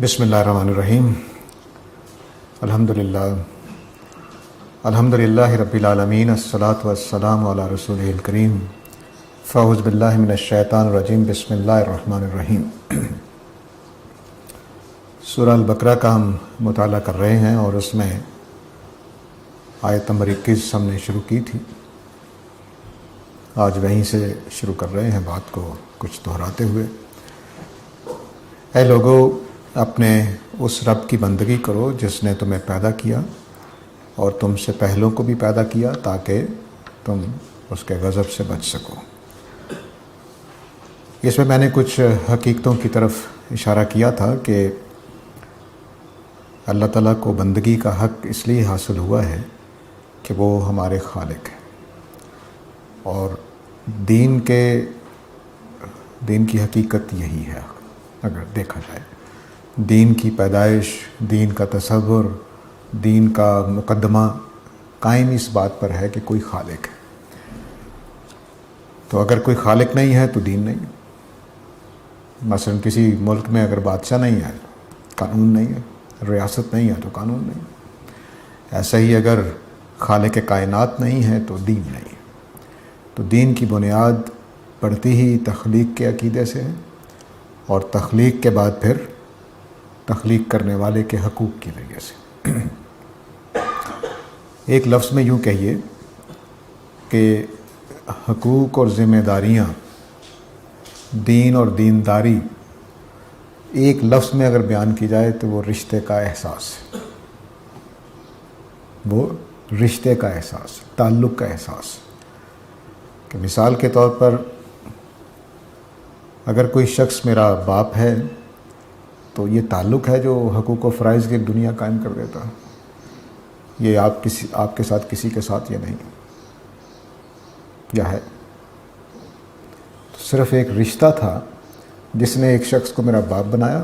بسم اللہ الرحمن الرحیم الحمدللہ رب العالمین الصلاۃ والسلام علی رسولہ الکریم فاعوذ باللہ من الشیطان الرجیم بسم اللہ الرحمن الرحیم۔ سورہ البقرہ کا ہم مطالعہ کر رہے ہیں اور اس میں آیت نمبر 21 ہم نے شروع کی تھی۔ آج وہیں سے شروع کر رہے ہیں بات کو کچھ دہراتے ہوئے۔ اے لوگو، اپنے اس رب کی بندگی کرو جس نے تمہیں پیدا کیا اور تم سے پہلوں کو بھی پیدا کیا تاکہ تم اس کے غضب سے بچ سکو۔ اس میں نے کچھ حقیقتوں کی طرف اشارہ کیا تھا کہ اللہ تعالیٰ کو بندگی کا حق اس لیے حاصل ہوا ہے کہ وہ ہمارے خالق ہیں، اور دین کی حقیقت یہی ہے۔ اگر دیکھا جائے دین کی پیدائش، دین کا تصور، دین کا مقدمہ قائم اس بات پر ہے کہ کوئی خالق ہے۔ تو اگر کوئی خالق نہیں ہے تو دین نہیں۔ مثلا کسی ملک میں اگر بادشاہ نہیں ہے، قانون نہیں ہے، ریاست نہیں ہے تو قانون نہیں۔ ایسا ہی اگر خالق کائنات نہیں ہے تو دین نہیں۔ تو دین کی بنیاد پڑتی ہی تخلیق کے عقیدے سے ہے، اور تخلیق کے بعد پھر تخلیق کرنے والے کے حقوق کے ذریعے سے۔ ایک لفظ میں یوں کہیے کہ حقوق اور ذمہ داریاں، دین اور دینداری ایک لفظ میں اگر بیان کی جائے تو وہ رشتے کا احساس ہے۔ وہ رشتے کا احساس، تعلق کا احساس۔ کہ مثال کے طور پر اگر کوئی شخص میرا باپ ہے تو یہ تعلق ہے جو حقوق و فرائض کی ایک دنیا قائم کر دیتا ہے۔ یہ آپ کے ساتھ کسی کے ساتھ یہ نہیں، یا ہے تو صرف ایک رشتہ تھا جس نے ایک شخص کو میرا باپ بنایا،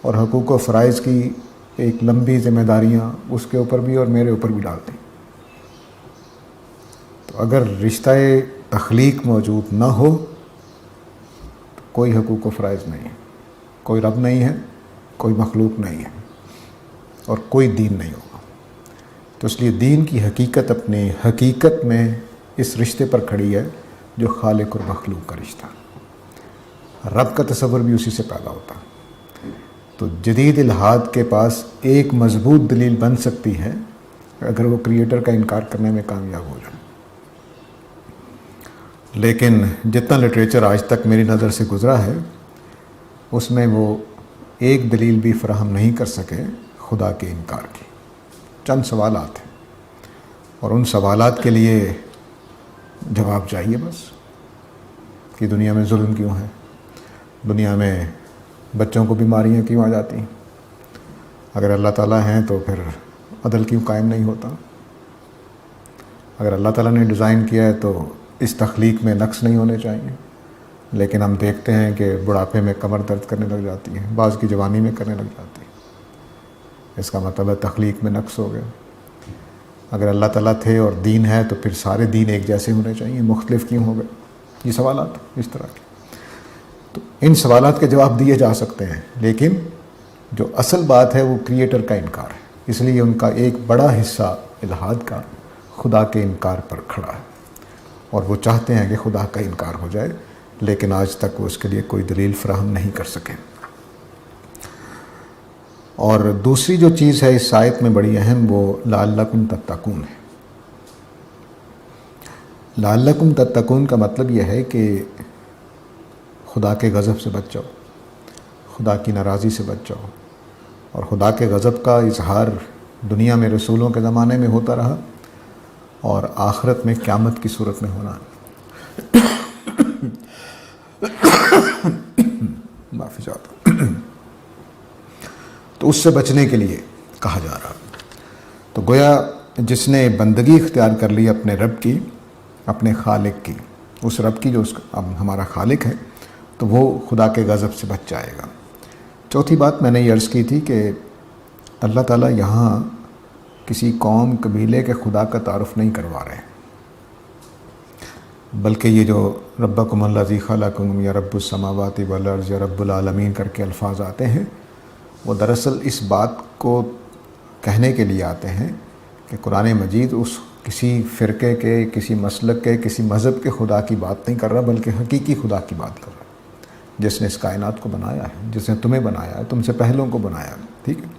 اور حقوق و فرائض کی ایک لمبی ذمہ داریاں اس کے اوپر بھی اور میرے اوپر بھی ڈال دیں۔ تو اگر رشتہ تخلیق موجود نہ ہو تو کوئی حقوق و فرائض نہیں ہے، کوئی رب نہیں ہے، کوئی مخلوق نہیں ہے، اور کوئی دین نہیں ہوگا۔ تو اس لیے دین کی حقیقت اپنی حقیقت میں اس رشتے پر کھڑی ہے جو خالق اور مخلوق کا رشتہ۔ رب کا تصور بھی اسی سے پیدا ہوتا ہے۔ تو جدید الحاد کے پاس ایک مضبوط دلیل بن سکتی ہے اگر وہ کریٹر کا انکار کرنے میں کامیاب ہو جائے، لیکن جتنا لٹریچر آج تک میری نظر سے گزرا ہے اس میں وہ ایک دلیل بھی فراہم نہیں کر سکے خدا کے انکار کی۔ چند سوالات ہیں، اور ان سوالات کے لیے جواب چاہیے بس، کہ دنیا میں ظلم کیوں ہے، دنیا میں بچوں کو بیماریاں کیوں آ جاتی ہیں، اگر اللہ تعالیٰ ہیں تو پھر عدل کیوں قائم نہیں ہوتا، اگر اللہ تعالیٰ نے ڈیزائن کیا ہے تو اس تخلیق میں نقص نہیں ہونے چاہیے، لیکن ہم دیکھتے ہیں کہ بڑھاپے میں کمر درد کرنے لگ جاتی ہے، بعض کی جوانی میں کرنے لگ جاتی ہے۔ اس کا مطلب ہے تخلیق میں نقص ہو گیا۔ اگر اللہ تعالیٰ تھے اور دین ہے تو پھر سارے دین ایک جیسے ہونے چاہیے، مختلف کیوں ہو گئے؟ یہ سوالات اس طرح کے، تو ان سوالات کے جواب دیے جا سکتے ہیں، لیکن جو اصل بات ہے وہ کریٹر کا انکار ہے۔ اس لیے ان کا ایک بڑا حصہ الحاد کا خدا کے انکار پر کھڑا ہے، اور وہ چاہتے ہیں کہ خدا کا انکار ہو جائے، لیکن آج تک وہ اس کے لیے کوئی دلیل فراہم نہیں کر سکے۔ اور دوسری جو چیز ہے اس آیت میں بڑی اہم، وہ لعلکم تتقون ہے۔ لعلکم تتقون کا مطلب یہ ہے کہ خدا کے غضب سے بچ جاؤ، خدا کی ناراضی سے بچ جاؤ۔ اور خدا کے غضب کا اظہار دنیا میں رسولوں کے زمانے میں ہوتا رہا، اور آخرت میں قیامت کی صورت میں ہونا معافی چاہتا ہوں۔ تو اس سے بچنے کے لیے کہا جا رہا۔ تو گویا جس نے بندگی اختیار کر لی اپنے رب کی، اپنے خالق کی، اس رب کی جو ہمارا خالق ہے، تو وہ خدا کے غضب سے بچ جائے گا۔ چوتھی بات میں نے یہ عرض کی تھی کہ اللہ تعالیٰ یہاں کسی قوم قبیلے کے خدا کا تعارف نہیں کروا رہے، بلکہ یہ جو ربکم الذی خلقکم یا رب السماوات والارض یا رب العالمین کر کے الفاظ آتے ہیں، وہ دراصل اس بات کو کہنے کے لیے آتے ہیں کہ قرآن مجید اس کسی فرقے کے، کسی مسلک کے، کسی مذہب کے خدا کی بات نہیں کر رہا، بلکہ حقیقی خدا کی بات کر رہا ہے، جس نے اس کائنات کو بنایا ہے، جس نے تمہیں بنایا ہے، تم سے پہلوں کو بنایا ہے. ٹھیک ہے،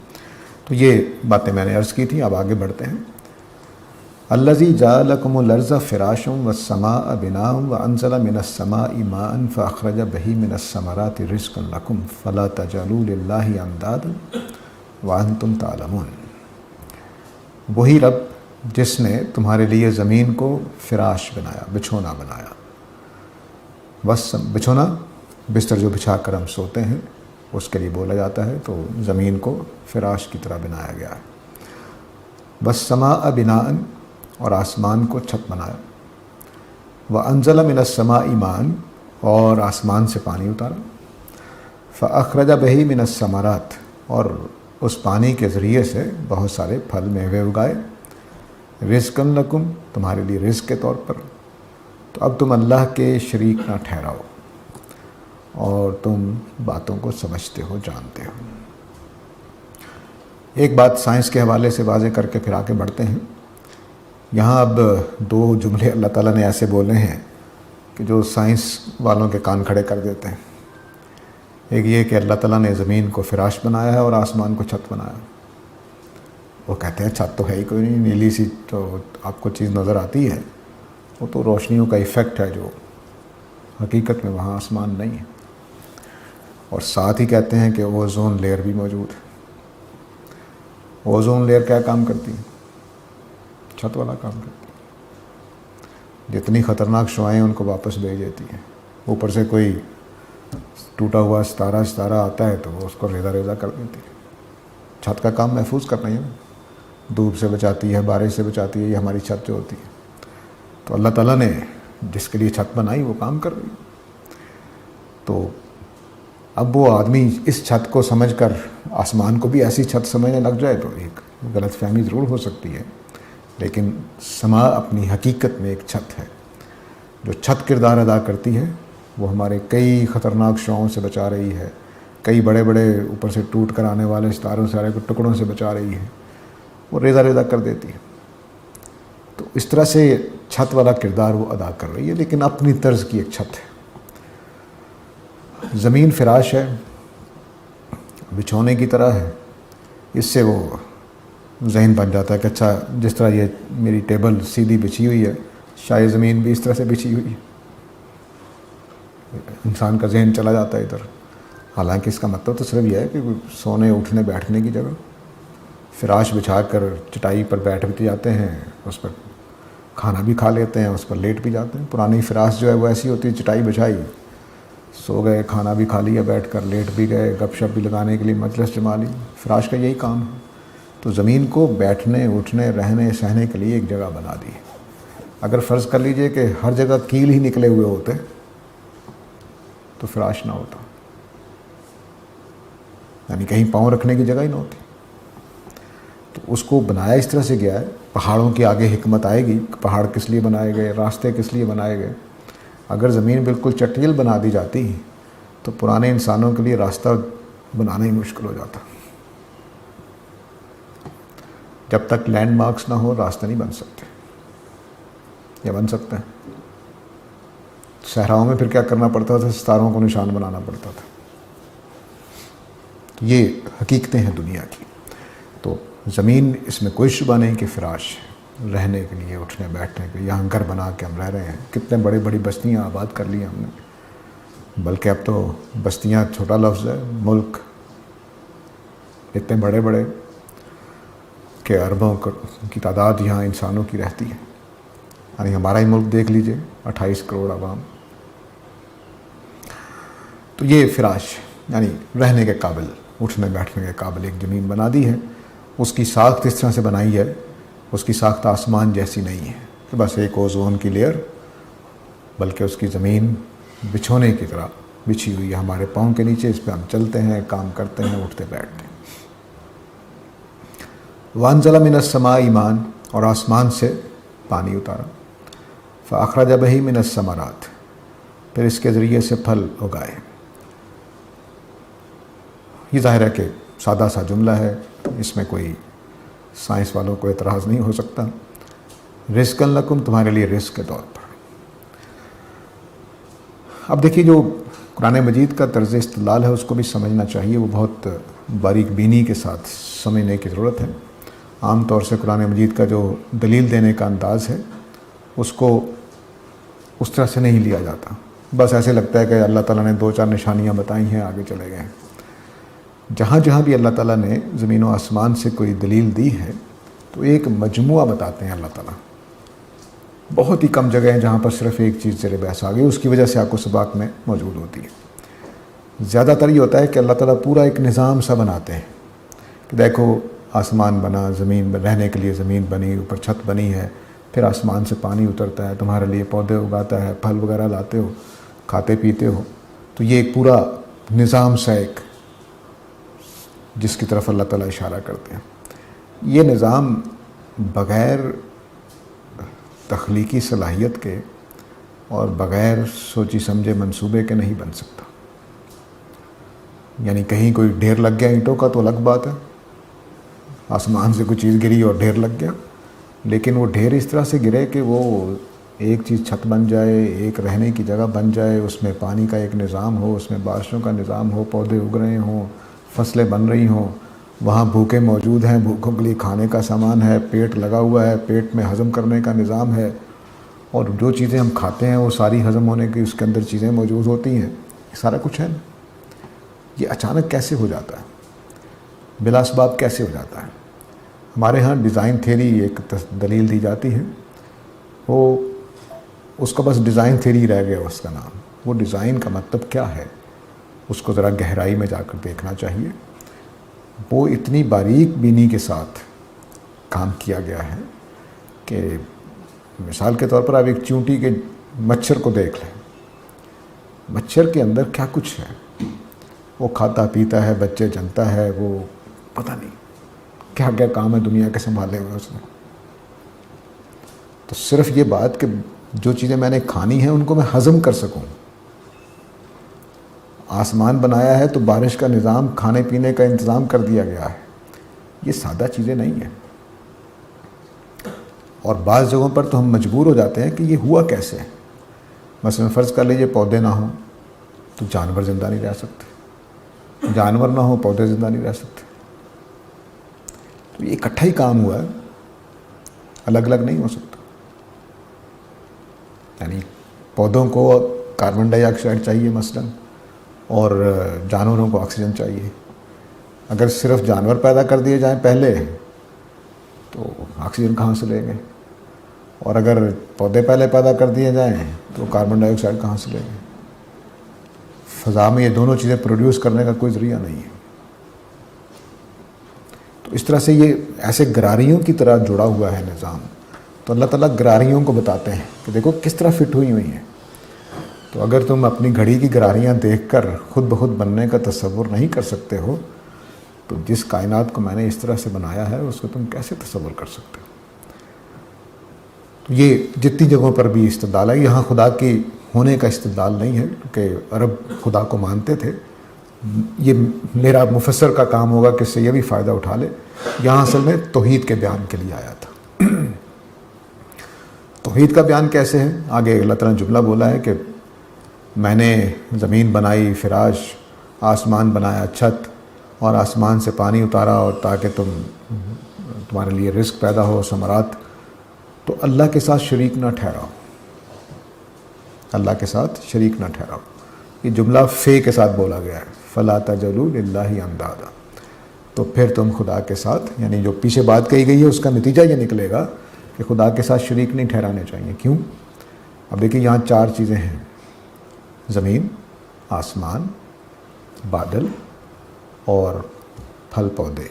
تو یہ باتیں میں نے عرض کی تھیں. اب آگے بڑھتے ہیں. الذی جعل لکم الارض فراشا والسماء بناء وانزل من السماء ماء فاخرج به من الثمرات رزقا لکم فلا تجعلوا للہ اندادا وانتم تعلمون. وہی رب جس نے تمہارے لیے زمین کو فراش بنایا، بچھونا بنایا. بس بچھونا بستر جو بچھا کر ہم سوتے ہیں اس کے لیے بولا جاتا ہے، تو زمین کو فراش کی طرح بنایا گیا ہے. والسماء بناء، اور آسمان کو چھت بنایا. وانزل من السماء ماء، اور آسمان سے پانی اتارا. فاخرج به من الثمرات، اور اس پانی کے ذریعے سے بہت سارے پھل میوے اگائے. رزقا لکم، تمہارے لیے رزق کے طور پر. تو اب تم اللہ کے شریک نہ ٹھہراؤ اور تم باتوں کو سمجھتے ہو، جانتے ہو. ایک بات سائنس کے حوالے سے واضح کر کے پھر آگے بڑھتے ہیں. یہاں اب دو جملے اللہ تعالیٰ نے ایسے بولے ہیں کہ جو سائنس والوں کے کان کھڑے کر دیتے ہیں. ایک یہ کہ اللہ تعالیٰ نے زمین کو فراش بنایا ہے اور آسمان کو چھت بنایا. وہ کہتے ہیں چھت تو ہے ہی کوئی نہیں، نیلی سی تو آپ کو چیز نظر آتی ہے، وہ تو روشنیوں کا ایفیکٹ ہے، جو حقیقت میں وہاں آسمان نہیں ہے. اور ساتھ ہی کہتے ہیں کہ اوزون لیئر بھی موجود ہے. اوزون لیئر کیا کام کرتی ہے؟ چھت والا کام کرتی ہے. جتنی خطرناک شعاعیں ان کو واپس بھیج دیتی ہیں. اوپر سے کوئی ٹوٹا ہوا ستارہ آتا ہے تو وہ اس کو ریزہ ریزہ کر دیتی ہے. چھت کا کام محفوظ کرنا ہے، دھوپ سے بچاتی ہے، بارش سے بچاتی ہے. یہ ہماری چھت جو ہوتی ہے، تو اللہ تعالیٰ نے جس کے لیے چھت بنائی وہ کام کر رہی. تو اب وہ آدمی اس چھت کو سمجھ کر آسمان کو بھی ایسی چھت سمجھنے لگ جائے تو ایک غلط فہمی ضرور ہو سکتی ہے. لیکن سما اپنی حقیقت میں ایک چھت ہے. جو چھت کردار ادا کرتی ہے وہ ہمارے کئی خطرناک شعاعوں سے بچا رہی ہے، کئی بڑے بڑے اوپر سے ٹوٹ کر آنے والے ستاروں سارے کو ٹکڑوں سے بچا رہی ہے، وہ ریزہ ریزہ کر دیتی ہے. تو اس طرح سے چھت والا کردار وہ ادا کر رہی ہے، لیکن اپنی طرز کی ایک چھت ہے. زمین فراش ہے، بچھونے کی طرح ہے. اس سے وہ ذہن بن جاتا ہے کہ اچھا جس طرح یہ میری ٹیبل سیدھی بچھی ہوئی ہے، شاید زمین بھی اس طرح سے بچھی ہوئی ہے. انسان کا ذہن چلا جاتا ہے ادھر. حالانکہ اس کا مطلب تو صرف یہ ہے کہ سونے اٹھنے بیٹھنے کی جگہ فراش بچھا کر چٹائی پر بیٹھ بھی جاتے ہیں، اس پر کھانا بھی کھا لیتے ہیں، اس پر لیٹ بھی جاتے ہیں. پرانی فراش جو ہے وہ ایسی ہوتی ہے، چٹائی بچھائی، سو گئے، کھانا بھی کھا لیا بیٹھ کر، لیٹ بھی گئے، گپ شپ بھی لگانے کے لیے مجلس جما لی. فراش کا یہی کام ہے. تو زمین کو بیٹھنے اٹھنے رہنے سہنے کے لیے ایک جگہ بنا دی. اگر فرض کر لیجئے کہ ہر جگہ کیل ہی نکلے ہوئے ہوتے تو فراش نہ ہوتا، یعنی کہیں پاؤں رکھنے کی جگہ ہی نہ ہوتی. تو اس کو بنایا اس طرح سے گیا ہے. پہاڑوں کے آگے حکمت آئے گی، پہاڑ کس لیے بنائے گئے، راستے کس لیے بنائے گئے. اگر زمین بالکل چٹیل بنا دی جاتی تو پرانے انسانوں کے لیے راستہ بنانا ہی مشکل ہو جاتا. جب تک لینڈ مارکس نہ ہو راستے نہیں بن سکتے. یا بن سکتے ہیں؟ صحراؤں میں پھر کیا کرنا پڑتا تھا؟ ستاروں کو نشان بنانا پڑتا تھا. یہ حقیقتیں ہیں دنیا کی. تو زمین اس میں کوئی شبہ نہیں کہ فراش ہے، رہنے کے لیے، اٹھنے بیٹھنے کے لیے. یہاں گھر بنا کے ہم رہ رہے ہیں. کتنے بڑی بڑی بستیاں آباد کر لی ہم نے. بلکہ اب تو بستیاں چھوٹا لفظ ہے، ملک اتنے بڑے بڑے کہ اربوں کی تعداد یہاں انسانوں کی رہتی ہے. یعنی ہمارا ہی ملک دیکھ لیجئے، 28 کروڑ عوام. تو یہ فراش یعنی رہنے کے قابل، اٹھنے بیٹھنے کے قابل ایک زمین بنا دی ہے. اس کی ساخت اس طرح سے بنائی ہے، اس کی ساخت آسمان جیسی نہیں ہے کہ بس ایک اوزون کی لیئر، بلکہ اس کی زمین بچھونے کی طرح بچھی ہوئی ہے ہمارے پاؤں کے نیچے. اس پہ ہم چلتے ہیں، کام کرتے ہیں، اٹھتے بیٹھتے ہیں. وانزل من السماء ماء، اور آسمان سے پانی اتارا. فاخرج به من الثمرات، پھر اس کے ذریعے سے پھل اگائے. یہ ظاہر ہے کہ سادہ سا جملہ ہے، اس میں کوئی سائنس والوں کو اعتراض نہیں ہو سکتا۔ رزقا لکم، تمہارے لیے رزق کے طور پر۔ اب دیکھیے جو قرآن مجید کا طرز استدلال ہے اس کو بھی سمجھنا چاہیے، وہ بہت باریک بینی کے ساتھ سمجھنے کی ضرورت ہے۔ عام طور سے قرآن مجید کا جو دلیل دینے کا انداز ہے اس کو اس طرح سے نہیں لیا جاتا، بس ایسے لگتا ہے کہ اللہ تعالیٰ نے 2-4 نشانیاں بتائی ہیں، آگے چلے گئے ہیں۔ جہاں جہاں بھی اللہ تعالیٰ نے زمین و آسمان سے کوئی دلیل دی ہے تو ایک مجموعہ بتاتے ہیں اللہ تعالیٰ۔ بہت ہی کم جگہ ہیں جہاں پر صرف ایک چیز زیر بحث آ گئی، اس کی وجہ سے آپ کو سباق میں موجود ہوتی ہے۔ زیادہ تر یہ ہوتا ہے کہ اللہ تعالیٰ پورا ایک نظام سا بناتے ہیں کہ دیکھو آسمان بنا، زمین رہنے کے لیے زمین بنی، اوپر چھت بنی ہے، پھر آسمان سے پانی اترتا ہے، تمہارے لیے پودے اگاتا ہے، پھل وغیرہ لاتے ہو، کھاتے پیتے ہو۔ تو یہ ایک پورا نظام سا ایک جس کی طرف اللہ تعالیٰ اشارہ کرتے ہیں۔ یہ نظام بغیر تخلیقی صلاحیت کے اور بغیر سوچی سمجھے منصوبے کے نہیں بن سکتا۔ یعنی کہیں کوئی ڈھیر لگ گیا اینٹوں کا تو الگ بات ہے، آسمان سے کوئی چیز گری اور ڈھیر لگ گیا، لیکن وہ ڈھیر اس طرح سے گرے کہ وہ ایک چیز چھت بن جائے، ایک رہنے کی جگہ بن جائے، اس میں پانی کا ایک نظام ہو، اس میں بارشوں کا نظام ہو، پودے اگ رہے ہوں، فصلیں بن رہی ہوں، وہاں بھوکے موجود ہیں، بھوکوں کے لیے کھانے کا سامان ہے، پیٹ لگا ہوا ہے، پیٹ میں ہضم کرنے کا نظام ہے، اور جو چیزیں ہم کھاتے ہیں وہ ساری ہضم ہونے کی اس کے اندر چیزیں موجود ہوتی ہیں، یہ سارا کچھ ہے نا۔ یہ اچانک کیسے ہو جاتا ہے، بلا اسباب کیسے ہو جاتا ہے؟ ہمارے ہاں ڈیزائن تھیوری ایک دلیل دی جاتی ہے، وہ اس کا بس ڈیزائن تھیوری رہ گیا اس کا نام۔ وہ ڈیزائن کا مطلب کیا ہے اس کو ذرا گہرائی میں جا کر دیکھنا چاہیے۔ وہ اتنی باریک بینی کے ساتھ کام کیا گیا ہے کہ مثال کے طور پر آپ ایک چونٹی کے مچھر کو دیکھ لیں، مچھر کے اندر کیا کچھ ہے، وہ کھاتا پیتا ہے، بچے جنتا ہے، وہ پتہ نہیں کیا کیا کام ہے دنیا کے سنبھالے ہوئے اس نے۔ تو صرف یہ بات کہ جو چیزیں میں نے کھانی ہیں ان کو میں ہضم کر سکوں، آسمان بنایا ہے تو بارش کا نظام، کھانے پینے کا انتظام کر دیا گیا ہے، یہ سادہ چیزیں نہیں ہیں۔ اور بعض جگہوں پر تو ہم مجبور ہو جاتے ہیں کہ یہ ہوا کیسے ہے۔ مثلا فرض کر لیجیے پودے نہ ہوں تو جانور زندہ نہیں رہ سکتے، جانور نہ ہوں پودے زندہ نہیں رہ سکتے۔ تو یہ اکٹھا ہی کام ہوا ہے، الگ الگ نہیں ہو سکتا۔ یعنی پودوں کو کاربن ڈائی آکسائڈ چاہیے مثلا، اور جانوروں کو آکسیجن چاہیے۔ اگر صرف جانور پیدا کر دیے جائیں پہلے تو آکسیجن کہاں سے لیں گے، اور اگر پودے پہلے پیدا کر دیے جائیں تو کاربن ڈائی آکسائڈ کہاں سے لیں گے؟ فضا میں یہ دونوں چیزیں پروڈیوس کرنے کا کوئی ذریعہ نہیں ہے۔ تو اس طرح سے یہ ایسے گراریوں کی طرح جڑا ہوا ہے نظام۔ تو اللہ تعالیٰ گراریوں کو بتاتے ہیں کہ دیکھو کس طرح فٹ ہوئی ہوئی ہیں۔ تو اگر تم اپنی گھڑی کی گراریاں دیکھ کر خود بخود بننے کا تصور نہیں کر سکتے ہو تو جس کائنات کو میں نے اس طرح سے بنایا ہے اس کو تم کیسے تصور کر سکتے ہو؟ تو یہ جتنی جگہوں پر بھی استدلال ہے، یہاں خدا کی ہونے کا استدلال نہیں ہے کیونکہ عرب خدا کو مانتے تھے۔ یہ میرا مفسر کا کام ہوگا کہ اس سے یہ بھی فائدہ اٹھا لے۔ یہاں اصل میں توحید کے بیان کے لیے آیا تھا۔ توحید کا بیان کیسے ہے؟ آگے اللہ تعالیٰ نے جملہ بولا ہے کہ میں نے زمین بنائی فراش، آسمان بنایا چھت، اور آسمان سے پانی اتارا اور تاکہ تمہارے لیے رزق پیدا ہو، ثمرات۔ تو اللہ کے ساتھ شریک نہ ٹھہراؤ، اللہ کے ساتھ شریک نہ ٹھہراؤ۔ یہ جملہ فے کے ساتھ بولا گیا ہے، فَلَا تَجْعَلُوا لِلَّهِ أَنْدَادًا۔ تو پھر تم خدا کے ساتھ، یعنی جو پیچھے بات کہی گئی ہے اس کا نتیجہ یہ نکلے گا کہ خدا کے ساتھ شریک نہیں ٹھہرانے چاہیے۔ کیوں؟ اب دیکھیں یہاں 4 چیزیں ہیں، زمین، آسمان، بادل اور پھل پودے۔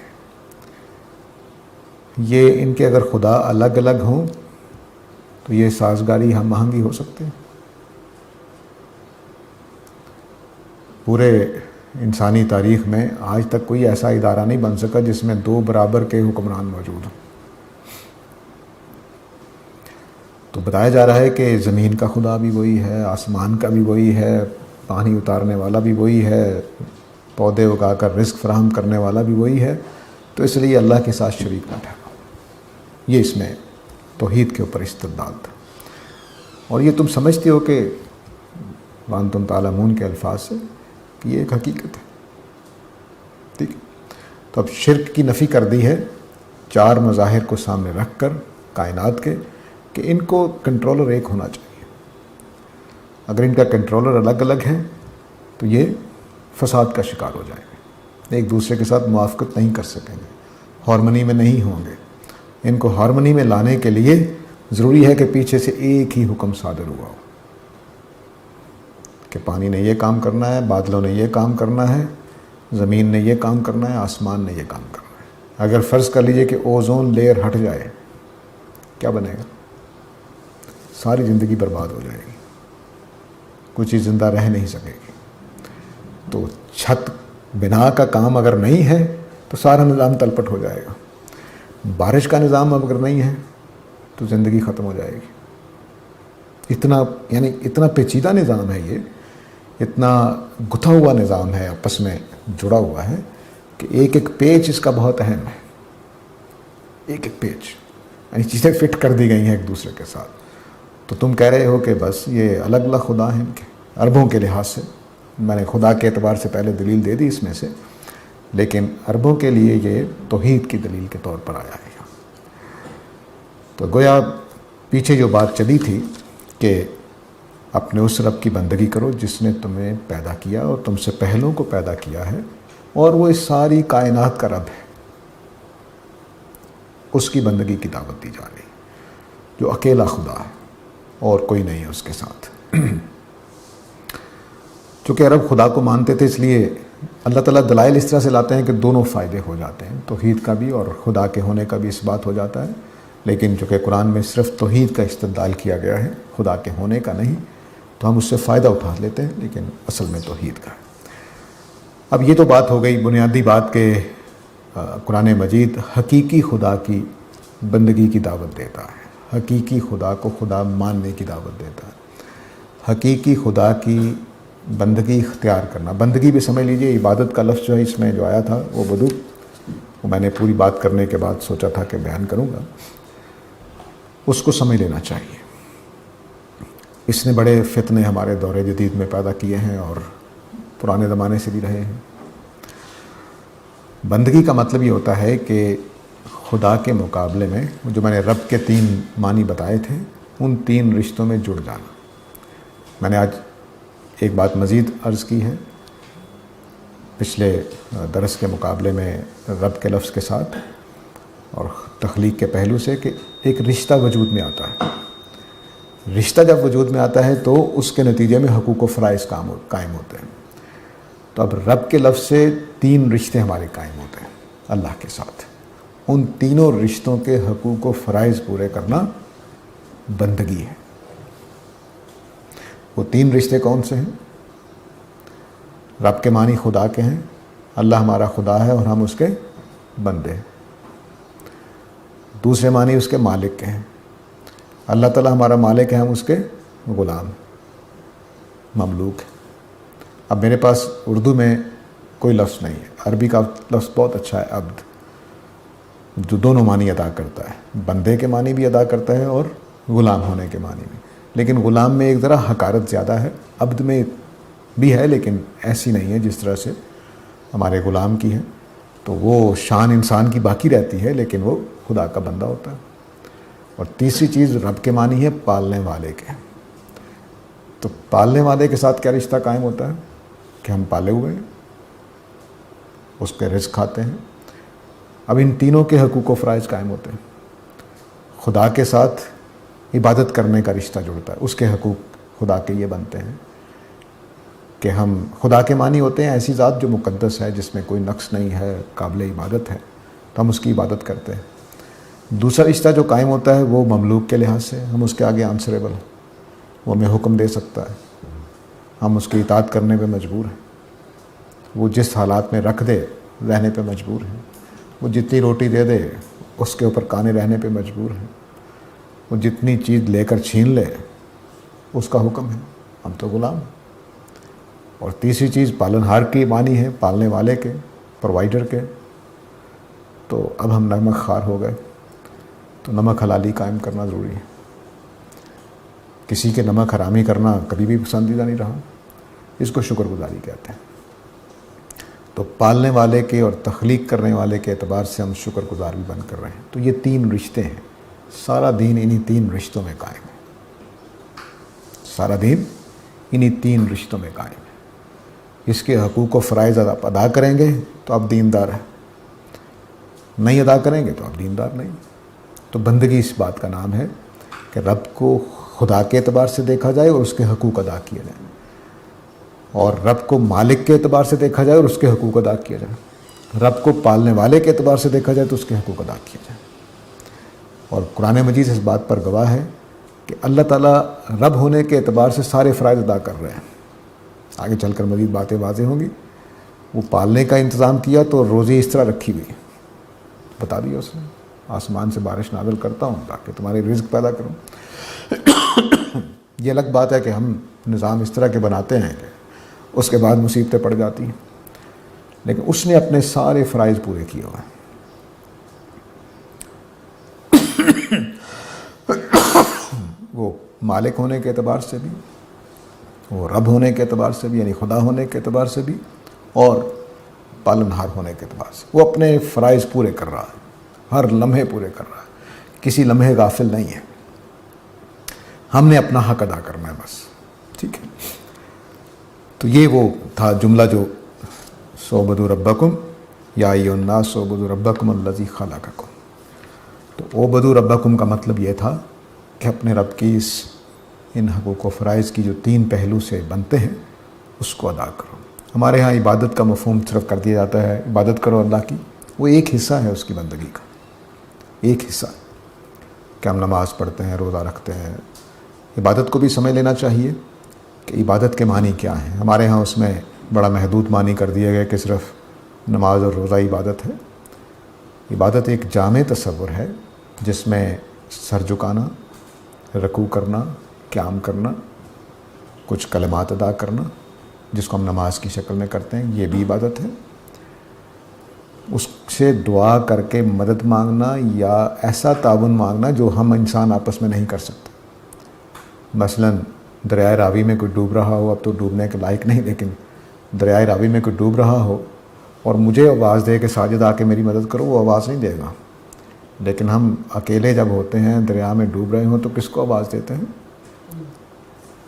یہ ان کے اگر خدا الگ الگ ہوں تو یہ سازگاری ہم آہنگی ہو سکتے ہیں؟ پورے انسانی تاریخ میں آج تک کوئی ایسا ادارہ نہیں بن سکا جس میں 2 برابر کے حکمران موجود ہوں۔ تو بتایا جا رہا ہے کہ زمین کا خدا بھی وہی ہے، آسمان کا بھی وہی ہے، پانی اتارنے والا بھی وہی ہے، پودے اگا کر رزق فراہم کرنے والا بھی وہی ہے، تو اس لیے اللہ کے ساتھ شریک نہ ٹھہراؤ۔ یہ اس میں توحید کے اوپر استدلال تھا، اور یہ تم سمجھتے ہو کہ وانتم تعلمون کے الفاظ سے کہ یہ ایک حقیقت ہے، ٹھیک ہے۔ تو اب شرک کی نفی کر دی ہے 4 مظاہر کو سامنے رکھ کر کائنات کے، کہ ان کو کنٹرولر ایک ہونا چاہیے۔ اگر ان کا کنٹرولر الگ الگ ہے تو یہ فساد کا شکار ہو جائیں گے، ایک دوسرے کے ساتھ موافقت نہیں کر سکیں گے، ہارمنی میں نہیں ہوں گے۔ ان کو ہارمنی میں لانے کے لیے ضروری ہے کہ پیچھے سے ایک ہی حکم صادر ہوا ہو کہ پانی نے یہ کام کرنا ہے، بادلوں نے یہ کام کرنا ہے، زمین نے یہ کام کرنا ہے، آسمان نے یہ کام کرنا ہے۔ اگر فرض کر لیجئے کہ اوزون لیئر ہٹ جائے، کیا بنے گا؟ ساری زندگی برباد ہو جائے گی، کوئی چیز زندہ رہ نہیں سکے گی۔ تو چھت بنا کا کام اگر نہیں ہے تو سارا نظام تلپٹ ہو جائے گا۔ بارش کا نظام اگر نہیں ہے تو زندگی ختم ہو جائے گی۔ اتنا پیچیدہ نظام ہے، یہ اتنا گتھا ہوا نظام ہے، آپس میں جڑا ہوا ہے کہ ایک ایک پیچ اس کا بہت اہم ہے، ایک ایک پیچ، یعنی چیزیں فٹ کر دی گئی ہیں ایک دوسرے کے ساتھ۔ تو تم کہہ رہے ہو کہ بس یہ الگ الگ خدا ہیں ان کے عربوں کے لحاظ سے، میں نے خدا کے اعتبار سے پہلے دلیل دے دی اس میں سے، لیکن عربوں کے لیے یہ توحید کی دلیل کے طور پر آیا ہے۔ تو گویا پیچھے جو بات چلی تھی کہ اپنے اس رب کی بندگی کرو جس نے تمہیں پیدا کیا اور تم سے پہلوں کو پیدا کیا ہے، اور وہ اس ساری کائنات کا رب ہے، اس کی بندگی کی دعوت دی جا رہی، جو اکیلا خدا ہے اور کوئی نہیں ہے اس کے ساتھ۔ چونکہ عرب خدا کو مانتے تھے، اس لیے اللہ تعالیٰ دلائل اس طرح سے لاتے ہیں کہ دونوں فائدے ہو جاتے ہیں، توحید کا بھی اور خدا کے ہونے کا بھی اس بات ہو جاتا ہے۔ لیکن چونکہ قرآن میں صرف توحید کا استدلال کیا گیا ہے، خدا کے ہونے کا نہیں، تو ہم اس سے فائدہ اٹھا لیتے ہیں، لیکن اصل میں توحید کا ہے۔ اب یہ تو بات ہو گئی بنیادی بات کہ قرآن مجید حقیقی خدا کی بندگی کی دعوت دیتا ہے، حقیقی خدا کو خدا ماننے کی دعوت دیتا ہے، حقیقی خدا کی بندگی اختیار کرنا۔ بندگی بھی سمجھ لیجئے، عبادت کا لفظ جو ہے اس میں جو آیا تھا وہ بدو، وہ میں نے پوری بات کرنے کے بعد سوچا تھا کہ بیان کروں گا، اس کو سمجھ لینا چاہیے۔ اس نے بڑے فتنے ہمارے دور جدید میں پیدا کیے ہیں اور پرانے زمانے سے بھی رہے ہیں۔ بندگی کا مطلب یہ ہوتا ہے کہ خدا کے مقابلے میں، جو میں نے رب کے 3 معنی بتائے تھے، ان 3 رشتوں میں جڑ جانا۔ میں نے آج ایک بات مزید عرض کی ہے پچھلے درس کے مقابلے میں رب کے لفظ کے ساتھ اور تخلیق کے پہلو سے، کہ ایک رشتہ وجود میں آتا ہے۔ رشتہ جب وجود میں آتا ہے تو اس کے نتیجے میں حقوق و فرائض قائم ہوتے ہیں۔ تو اب رب کے لفظ سے 3 رشتے ہمارے قائم ہوتے ہیں اللہ کے ساتھ، ان تینوں رشتوں کے حقوق و فرائض پورے کرنا بندگی ہے۔ وہ 3 رشتے کون سے ہیں؟ رب کے معنی خدا کے ہیں، اللہ ہمارا خدا ہے اور ہم اس کے بندے ہیں۔ دوسرے معنی اس کے مالک کے ہیں، اللہ تعالیٰ ہمارا مالک ہے، ہم اس کے غلام مملوک ہیں۔ اب میرے پاس اردو میں کوئی لفظ نہیں ہے، عربی کا لفظ بہت اچھا ہے عبد، جو دونوں معنی ادا کرتا ہے، بندے کے معنی بھی ادا کرتا ہے اور غلام ہونے کے معنی بھی۔ لیکن غلام میں ایک ذرا حقارت زیادہ ہے، عبد میں بھی ہے لیکن ایسی نہیں ہے جس طرح سے ہمارے غلام کی ہے۔ تو وہ شان انسان کی باقی رہتی ہے لیکن وہ خدا کا بندہ ہوتا ہے۔ اور تیسری چیز رب کے معنی ہے پالنے والے کے۔ تو پالنے والے کے ساتھ کیا رشتہ قائم ہوتا ہے کہ ہم پالے ہوئے ہیں، اس کے رزق کھاتے ہیں۔ اب ان تینوں کے حقوق و فرائض قائم ہوتے ہیں۔ خدا کے ساتھ عبادت کرنے کا رشتہ جڑتا ہے، اس کے حقوق خدا کے یہ بنتے ہیں کہ ہم، خدا کے معنی ہوتے ہیں ایسی ذات جو مقدس ہے، جس میں کوئی نقص نہیں ہے، قابل عبادت ہے، تو ہم اس کی عبادت کرتے ہیں۔ دوسرا رشتہ جو قائم ہوتا ہے وہ مملوک کے لحاظ سے، ہم اس کے آگے آنسریبل ہیں، وہ ہمیں حکم دے سکتا ہے، ہم اس کی اطاعت کرنے پہ مجبور ہیں، وہ جس حالات میں رکھ دے رہنے پہ مجبور ہیں، وہ جتنی روٹی دے دے اس کے اوپر کانے رہنے پہ مجبور ہیں، وہ جتنی چیز لے کر چھین لے اس کا حکم ہے، ہم تو غلام ہیں۔ اور تیسری چیز پالن ہار کی معنی ہے، پالنے والے کے، پرووائڈر کے. تو اب ہم نمک خوار ہو گئے تو نمک حلالی قائم کرنا ضروری ہے. کسی کے نمک حرامی کرنا کبھی بھی پسندیدہ نہیں رہا. اس کو شکر گزاری کہتے ہیں. تو پالنے والے کے اور تخلیق کرنے والے کے اعتبار سے ہم شکر گزار بھی بن کر رہے ہیں. تو یہ 3 رشتے ہیں. سارا دین انہی 3 رشتوں میں قائم ہے. سارا دین انہی 3 رشتوں میں قائم ہے. اس کے حقوق و فرائض ادا کریں گے تو آپ دیندار ہیں، نہیں ادا کریں گے تو آپ دیندار نہیں. تو بندگی اس بات کا نام ہے کہ رب کو خدا کے اعتبار سے دیکھا جائے اور اس کے حقوق ادا کیے جائیں، اور رب کو مالک کے اعتبار سے دیکھا جائے اور اس کے حقوق ادا کیے جائیں. رب کو پالنے والے کے اعتبار سے دیکھا جائے تو اس کے حقوق ادا کیے جائیں. اور قرآن مجید اس بات پر گواہ ہے کہ اللہ تعالیٰ رب ہونے کے اعتبار سے سارے فرائض ادا کر رہے ہیں. آگے چل کر مزید باتیں واضح ہوں گی. وہ پالنے کا انتظام کیا تو روزی اس طرح رکھی ہوئی، بتا دیا اس نے آسمان سے بارش نازل کرتا ہوں تاکہ تمہارے رزق پیدا کروں. یہ الگ بات ہے کہ ہم نظام اس طرح کے بناتے ہیں کہ اس کے بعد مصیبتیں پڑ جاتی ہیں، لیکن اس نے اپنے سارے فرائض پورے کیے ہوئے ہیں. وہ مالک ہونے کے اعتبار سے بھی، وہ رب ہونے کے اعتبار سے بھی، یعنی خدا ہونے کے اعتبار سے بھی، اور پالن ہار ہونے کے اعتبار سے وہ اپنے فرائض پورے کر رہا ہے. ہر لمحے پورے کر رہا ہے، کسی لمحے غافل نہیں ہے. ہم نے اپنا حق ادا کرنا ہے بس. ٹھیک ہے. تو یہ وہ تھا جملہ جو اعبدوا ربکم یا ایھا الناس اعبدوا ربکم الذی خلقکم. تو اعبدوا ربکم کا مطلب یہ تھا کہ اپنے رب کی ان حقوق و فرائض کی جو 3 پہلو سے بنتے ہیں اس کو ادا کرو. ہمارے ہاں عبادت کا مفہوم صرف کر دیا جاتا ہے، عبادت کرو اللہ کی. وہ ایک حصہ ہے اس کی بندگی کا، ایک حصہ کہ ہم نماز پڑھتے ہیں، روزہ رکھتے ہیں. عبادت کو بھی سمجھ لینا چاہیے کہ عبادت کے معنی کیا ہیں. ہمارے ہاں اس میں بڑا محدود معنی کر دیا گیا کہ صرف نماز اور روزہ عبادت ہے. عبادت ایک جامع تصور ہے جس میں سر جھکانا، رکوع کرنا، قیام کرنا، کچھ کلمات ادا کرنا جس کو ہم نماز کی شکل میں کرتے ہیں، یہ بھی عبادت ہے. اس سے دعا کر کے مدد مانگنا یا ایسا تعاون مانگنا جو ہم انسان آپس میں نہیں کر سکتے. مثلا دریائے راوی میں کوئی ڈوب رہا ہو، اب تو ڈوبنے کے لائق نہیں، لیکن دریائے راوی میں کوئی ڈوب رہا ہو اور مجھے آواز دے کہ ساجد آ کے میری مدد کرو، وہ آواز نہیں دے گا. لیکن ہم اکیلے جب ہوتے ہیں دریا میں ڈوب رہے ہوں تو کس کو آواز دیتے ہیں؟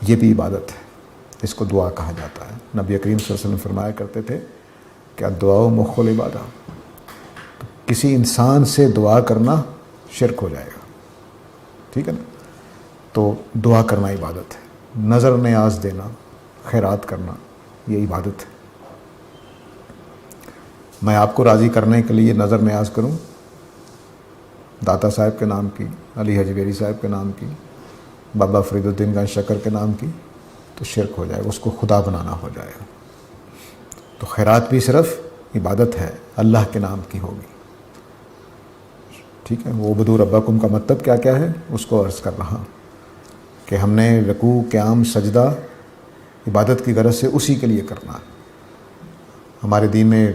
یہ بھی عبادت ہے، اس کو دعا کہا جاتا ہے. نبی کریم صلی اللہ علیہ وسلم فرمایا کرتے تھے کہ دعا مخ العبادہ. کسی انسان سے دعا کرنا شرک ہو جائے گا. ٹھیک ہے نا. تو دعا کرنا عبادت ہے. نظر نیاز دینا، خیرات کرنا، یہ عبادت ہے. میں آپ کو راضی کرنے کے لیے نظر نیاز کروں داتا صاحب کے نام کی، علی حجویری صاحب کے نام کی، بابا فرید الدین گنج شکر کے نام کی، تو شرک ہو جائے گا، اس کو خدا بنانا ہو جائے گا. تو خیرات بھی صرف عبادت ہے، اللہ کے نام کی ہوگی. ٹھیک ہے. وہ اعبدوا ربکم کا مطلب کیا کیا ہے اس کو عرض کر رہا کہ ہم نے رکوع، قیام، سجدہ عبادت کی غرض سے اسی کے لیے کرنا ہے. ہمارے دین میں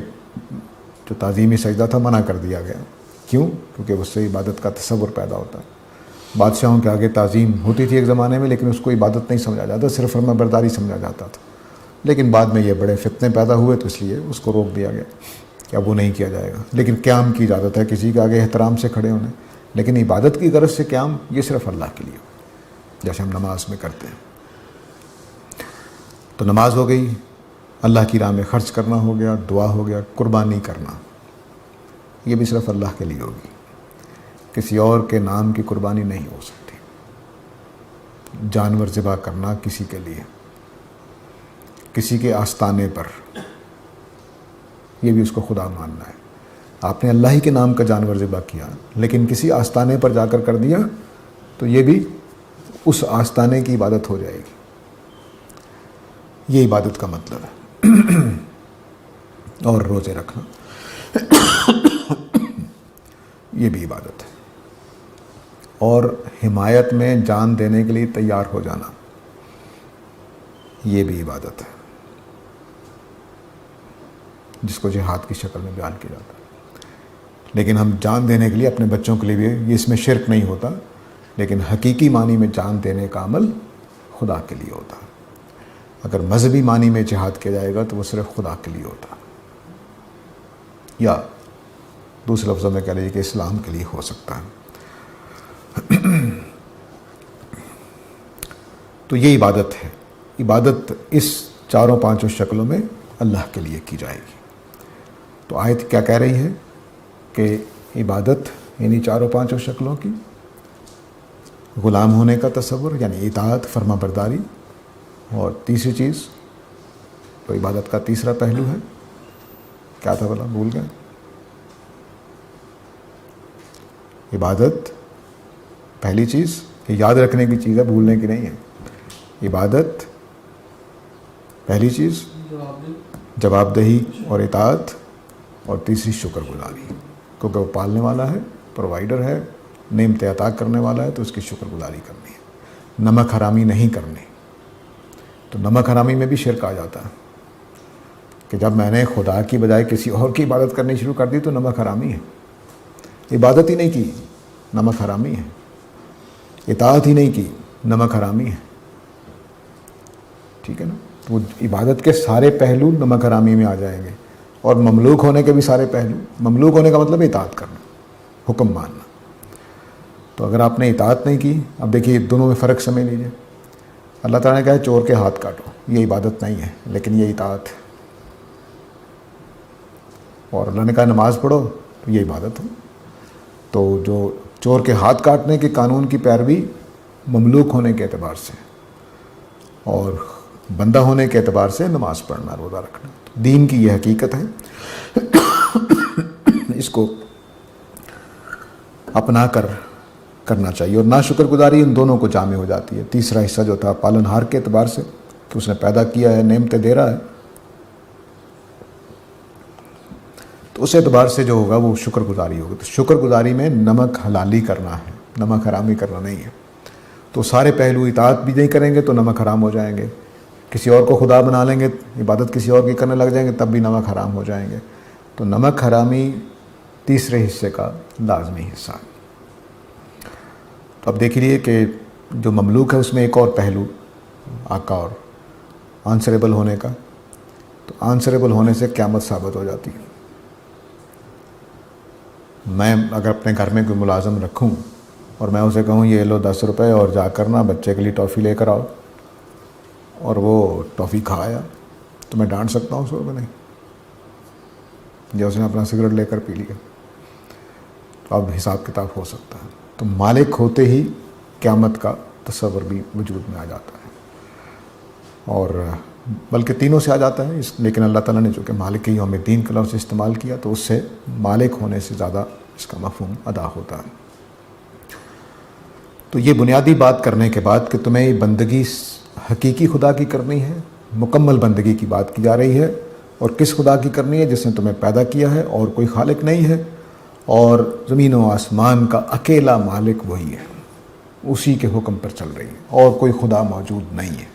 جو تعظیمی سجدہ تھا منع کر دیا گیا. کیوں؟ کیونکہ اس سے عبادت کا تصور پیدا ہوتا ہے. بادشاہوں کے آگے تعظیم ہوتی تھی ایک زمانے میں، لیکن اس کو عبادت نہیں سمجھا جاتا، صرف فرما برداری سمجھا جاتا تھا. لیکن بعد میں یہ بڑے فتنے پیدا ہوئے تو اس لیے اس کو روک دیا گیا کہ اب وہ نہیں کیا جائے گا. لیکن قیام کی اجازت ہے کسی کے آگے احترام سے کھڑے ہونے، لیکن عبادت کی غرض سے قیام یہ صرف اللہ کے لیے ہو، جیسے ہم نماز میں کرتے ہیں. تو نماز ہو گئی، اللہ کی راہ میں خرچ کرنا ہو گیا، دعا ہو گیا، قربانی کرنا یہ بھی صرف اللہ کے لیے ہوگی. کسی اور کے نام کی قربانی نہیں ہو سکتی. جانور ذبح کرنا کسی کے لیے، کسی کے آستانے پر، یہ بھی اس کو خدا ماننا ہے. آپ نے اللہ ہی کے نام کا جانور ذبح کیا لیکن کسی آستانے پر جا کر دیا تو یہ بھی اس آستانے کی عبادت ہو جائے گی. یہ عبادت کا مطلب ہے. اور روزے رکھنا یہ بھی عبادت ہے. اور حمایت میں جان دینے کے لیے تیار ہو جانا یہ بھی عبادت ہے. جس کو جہاد کی شکل میں بیان کیا جاتا ہے. لیکن ہم جان دینے کے لیے اپنے بچوں کے لیے بھی یہ اس میں شرک نہیں ہوتا، لیکن حقیقی معنی میں جان دینے کا عمل خدا کے لیے ہوتا ہے. اگر مذہبی معنی میں جہاد کیا جائے گا تو وہ صرف خدا کے لیے ہوتا ہے، یا دوسرے لفظوں میں کہہ لیجیے کہ اسلام کے لیے ہو سکتا ہے. تو یہ عبادت ہے. عبادت اس چاروں پانچوں شکلوں میں اللہ کے لیے کی جائے گی. تو آیت کیا کہہ رہی ہے کہ عبادت یعنی چاروں پانچوں شکلوں کی، غلام ہونے کا تصور یعنی اطاعت، فرما برداری، اور تیسری چیز تو عبادت کا تیسرا پہلو ہے کیا تھا بولا، بھول گئے. عبادت پہلی چیز یہ یاد رکھنے کی چیز ہے، بھولنے کی نہیں ہے. عبادت پہلی چیز، جواب دہی اور اطاعت، اور تیسری شکر گزاری، کیونکہ وہ پالنے والا ہے، پرووائڈر ہے، نعمت عطا کرنے والا ہے، تو اس کی شکر گزاری کرنی ہے. نمک حرامی نہیں کرنی. تو نمک حرامی میں بھی شرک آ جاتا ہے کہ جب میں نے خدا کی بجائے کسی اور کی عبادت کرنی شروع کر دی تو نمک حرامی ہے. عبادت ہی نہیں کی، نمک حرامی ہے. اطاعت ہی نہیں کی، نمک حرامی ہے. ٹھیک ہے نا. تو عبادت کے سارے پہلو نمک حرامی میں آ جائیں گے، اور مملوک ہونے کے بھی سارے پہلو. مملوک ہونے کا مطلب اطاعت کرنا، حکم ماننا. تو اگر آپ نے اطاعت نہیں کی، اب دیکھیے دونوں میں فرق سمجھ لیجیے. اللہ تعالیٰ نے کہا ہے چور کے ہاتھ کاٹو، یہ عبادت نہیں ہے لیکن یہ اطاعت ہے. اور اللہ نے کہا نماز پڑھو، تو یہ عبادت ہے. تو جو چور کے ہاتھ کاٹنے کے قانون کی پیروی مملوک ہونے کے اعتبار سے اور بندہ ہونے کے اعتبار سے نماز پڑھنا، روزہ رکھنا، دین کی یہ حقیقت ہے. اس کو اپنا کر کرنا چاہیے. اور ناشکر گزاری ان دونوں کو جامع ہو جاتی ہے. تیسرا حصہ جو تھا پالن ہار کے اعتبار سے کہ اس نے پیدا کیا ہے، نعمتیں دے رہا ہے، تو اس اعتبار سے جو ہوگا وہ شکر گزاری ہوگی. تو شکر گزاری میں نمک حلالی کرنا ہے، نمک حرامی کرنا نہیں ہے. تو سارے پہلو اطاعت بھی نہیں کریں گے تو نمک حرام ہو جائیں گے. کسی اور کو خدا بنا لیں گے، عبادت کسی اور کی کرنے لگ جائیں گے، تب بھی نمک حرام ہو جائیں گے. تو نمک حرامی تیسرے حصے کا لازمی حصہ ہے. تو اب دیکھ لیے کہ جو مملوک ہے اس میں ایک اور پہلو آقا اور آنسریبل ہونے کا. تو آنسریبل ہونے سے قیامت ثابت ہو جاتی ہے. میں اگر اپنے گھر میں کوئی ملازم رکھوں اور میں اسے کہوں یہ لو 10 روپے اور جا کر نا بچے کے لیے ٹافی لے کر آؤ، اور وہ ٹافی کھایا، تو میں ڈانٹ سکتا ہوں اس کو؟ نہیں. یا اس نے اپنا سگریٹ لے کر پی لیا، تو اب حساب کتاب ہو سکتا ہے. تو مالک ہوتے ہی قیامت کا تصور بھی وجود میں آ جاتا ہے، اور بلکہ تینوں سے آ جاتا ہے. لیکن اللہ تعالیٰ نے چونکہ مالک یوم الدین کا لفظ استعمال کیا تو اس سے مالک ہونے سے زیادہ اس کا مفہوم ادا ہوتا ہے. تو یہ بنیادی بات کرنے کے بعد کہ تمہیں یہ بندگی حقیقی خدا کی کرنی ہے، مکمل بندگی کی بات کی جا رہی ہے. اور کس خدا کی کرنی ہے؟ جس نے تمہیں پیدا کیا ہے اور کوئی خالق نہیں ہے، اور زمین و آسمان کا اکیلا مالک وہی ہے، اسی کے حکم پر چل رہی ہے، اور کوئی خدا موجود نہیں ہے.